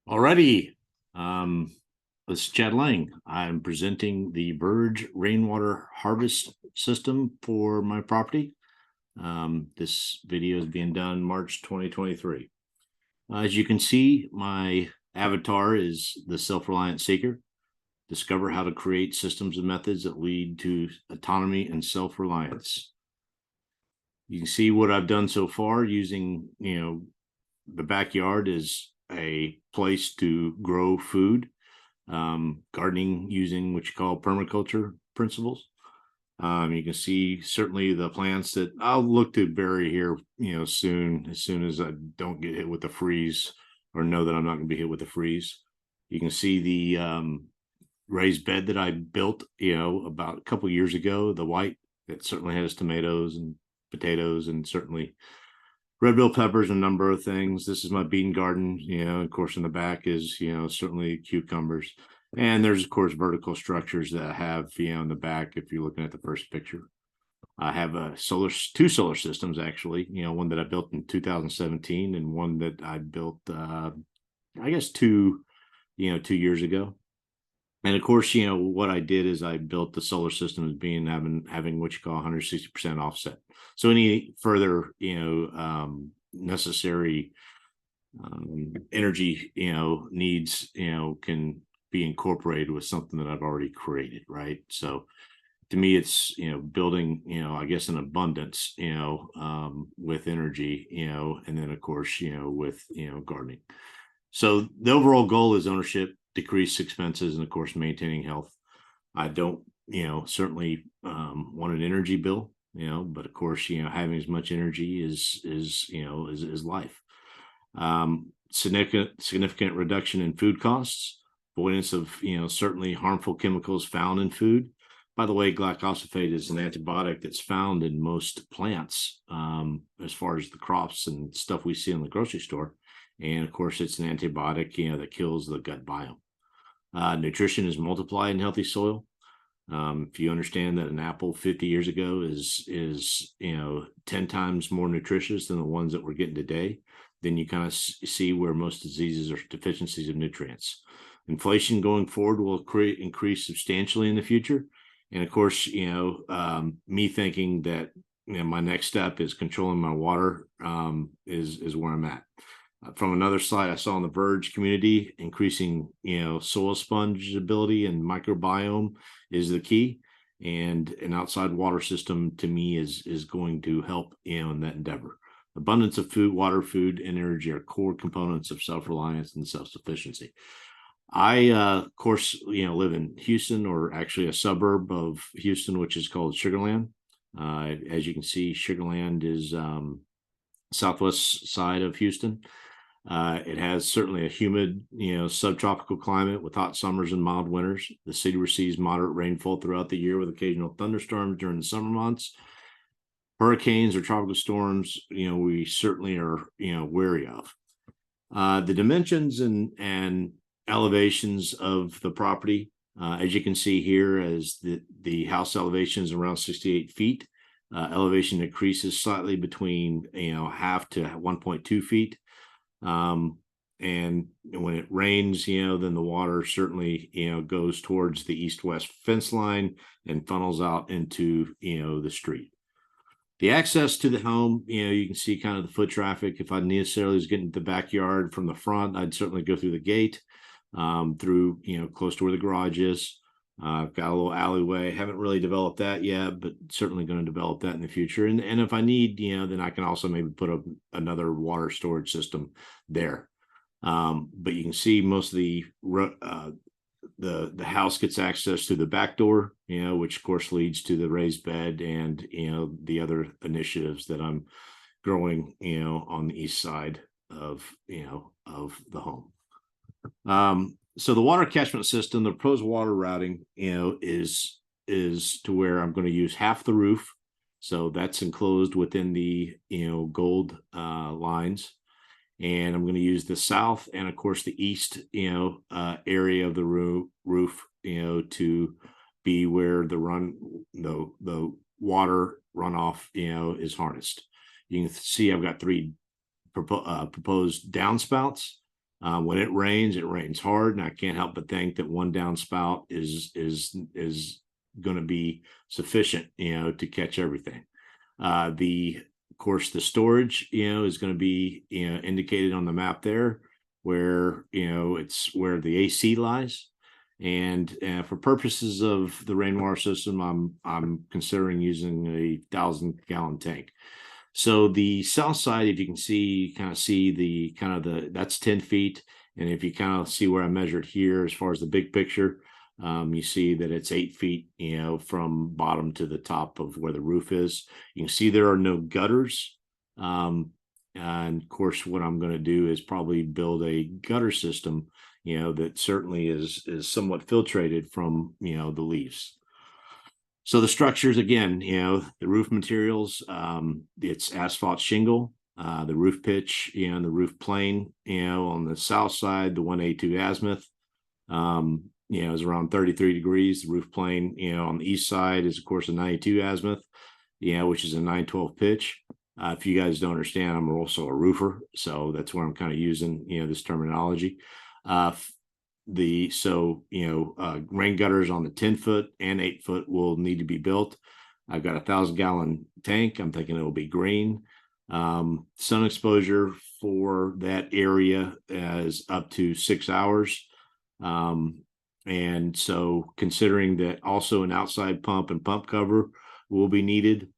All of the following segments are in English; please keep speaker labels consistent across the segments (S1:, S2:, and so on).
S1: Alrighty. Um, this is Chad Lang. I'm presenting the Verge Rainwater Harvest System for my property. This video is being done March 2023. As you can see, my avatar is the self-reliant seeker. Discover how to create systems and methods that lead to autonomy and self-reliance. You can see what I've done so far using, the backyard is a place to grow food, gardening using what you call permaculture principles. You can see certainly the plants that I'll look to bury here, soon, as soon as I don't get hit with the freeze or know that I'm not going to be hit with the freeze. You can see the raised bed that I built, about a couple years ago, the white, that certainly has tomatoes and potatoes and certainly red bell peppers and a number of things. This is my bean garden, of course, in the back is, certainly cucumbers. And there's, of course, vertical structures that I have, in the back, if you're looking at the first picture. I have two solar systems, actually, one that I built in 2017 and one that I built, I guess, 2 years ago. And of course, what I did is I built the solar system as having what you call 160% offset. So any further, necessary energy, needs, can be incorporated with something that I've already created, right? So to me, it's, building, I guess, an abundance, with energy, and then of course, with, gardening. So the overall goal is ownership, decrease expenses, and of course, maintaining health. I don't, certainly want an energy bill, but of course, having as much energy is life. Significant reduction in food costs, avoidance of, certainly harmful chemicals found in food. By the way, glyphosate is an antibiotic that's found in most plants, as far as the crops and stuff we see in the grocery store. And of course, it's an antibiotic, that kills the gut biome. Nutrition is multiplied in healthy soil. If you understand that an apple 50 years ago is 10 times more nutritious than the ones that we're getting today, then you kind of see where most diseases are deficiencies of nutrients. Inflation going forward will increase substantially in the future. And of course, me thinking that my next step is controlling my water, is where I'm at. From another slide I saw on the Verge community, increasing, soil spongeability and microbiome is the key. And an outside water system to me is going to help, in that endeavor. Abundance of food, water, food, and energy are core components of self-reliance and self-sufficiency. I, of course, live in Houston, or actually a suburb of Houston, which is called Sugarland. As you can see, Sugarland is southwest side of Houston. It has certainly a humid, subtropical climate with hot summers and mild winters. The city receives moderate rainfall throughout the year with occasional thunderstorms during the summer months. Hurricanes or tropical storms, we certainly are, wary of. The dimensions and elevations of the property, as you can see here, as the house elevation is around 68 feet. Elevation increases slightly between, half to 1.2 feet. And when it rains, then the water certainly, goes towards the east-west fence line and funnels out into, the street. The access to the home, you can see kind of the foot traffic. If I necessarily was getting to the backyard from the front, I'd certainly go through the gate, through, close to where the garage is. I've got a little alleyway. Haven't really developed that yet, but certainly going to develop that in the future. And if I need, then I can also maybe put another water storage system there. But you can see most of the house gets access to the back door, which of course leads to the raised bed and, the other initiatives that I'm growing, on the east side of the home. So the water catchment system, the proposed water routing, is to where I'm going to use half the roof. So that's enclosed within the, gold lines. And I'm going to use the south and of course the east, area of the roof, to be where the water runoff, is harnessed. You can see I've got three proposed downspouts. When it rains hard, and I can't help but think that one downspout is going to be sufficient, to catch everything. Of course, the storage, is going to be, indicated on the map there, where, it's where the AC lies. And for purposes of the rainwater system, I'm considering using a 1,000-gallon tank. So the south side, if you can see, that's 10 feet. And if you kind of see where I measured here, as far as the big picture, you see that it's 8 feet, from bottom to the top of where the roof is. You can see there are no gutters. And of course, what I'm going to do is probably build a gutter system, that certainly is somewhat filtrated from, the leaves. So the structures, again, the roof materials, it's asphalt shingle, the roof pitch, and the roof plane, on the south side, the 1A2 azimuth, is around 33 degrees. The roof plane, on the east side is, of course, a 92 azimuth, which is a 912 pitch. If you guys don't understand, I'm also a roofer, so that's where I'm kind of using, this terminology. Rain gutters on the 10-foot and 8-foot will need to be built. I've got a 1,000-gallon tank. I'm thinking it'll be green. Sun exposure for that area is up to 6 hours. And so considering that also an outside pump and pump cover will be needed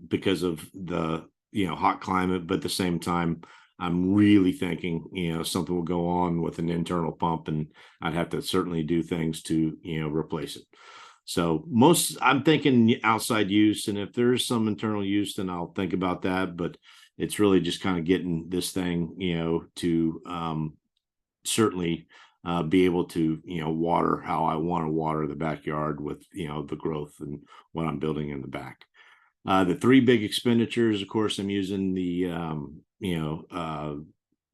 S1: because of the, hot climate, but at the same time, I'm really thinking, something will go on with an internal pump, and I'd have to certainly do things to, replace it. So I'm thinking outside use, and if there's some internal use, then I'll think about that. But it's really just kind of getting this thing, to certainly be able to, water how I want to water the backyard with, the growth and what I'm building in the back. The three big expenditures, of course, I'm using the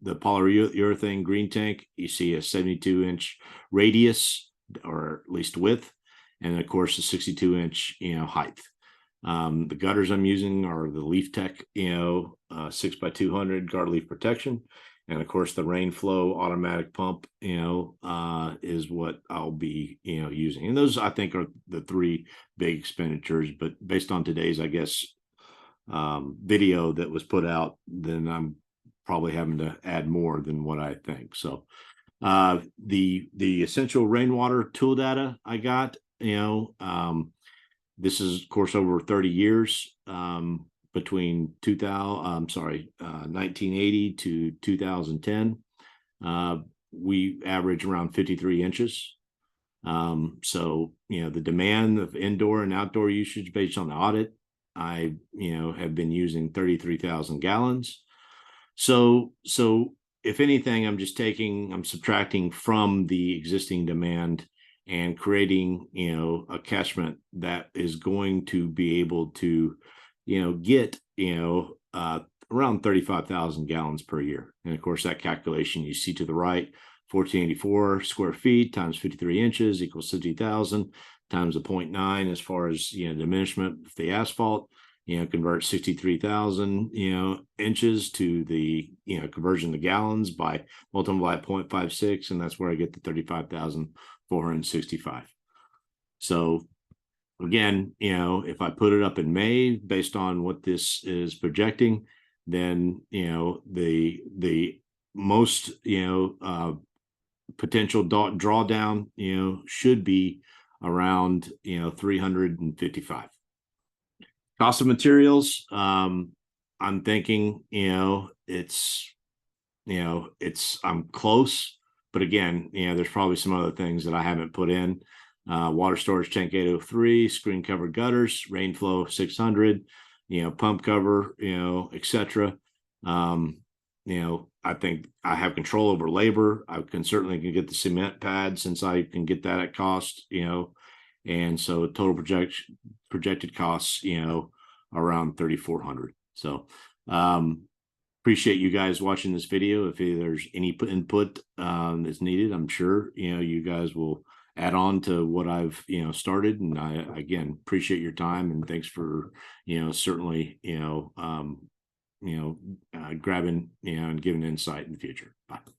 S1: polyurethane green tank. You see a 72-inch radius, or at least width, and of course a 62-inch height. The gutters I'm using are the Leaf Tech 6x200 guard leaf protection, and of course the rain flow automatic pump is what I'll be using. And those, I think, are the three big expenditures. But based on today's, I guess, video that was put out, then I'm probably having to add more than what I think. So the essential rainwater tool data I got, this is, of course, over 30 years, between 1980 to 2010. We average around 53 inches. So, the demand of indoor and outdoor usage based on the audit, I, have been using 33,000 gallons. So if anything, I'm subtracting from the existing demand and creating, a catchment that is going to be able to, get, around 35,000 gallons per year. And of course, that calculation you see to the right, 1,484 square feet times 53 inches equals 50,000 times the 0.9 as far as, diminishment of the asphalt, convert 63,000, inches to the, conversion to gallons by multiply 0.56. And that's where I get the 35,465. So again, if I put it up in May, based on what this is projecting, then, the most, potential drawdown, should be around, 355. Cost of materials, I'm thinking, I'm close, but again, there's probably some other things that I haven't put in. Water storage tank 803, screen covered gutters, rain flow 600, pump cover, etc. I think I have control over labor. I can certainly get the cement pad, since I can get that at cost, and so total projected costs, around 3,400. So appreciate you guys watching this video. If there's any input that's needed, I'm sure you guys will add on to what I've started. And I again appreciate your time, and thanks for certainly grabbing and giving insight in the future. Bye.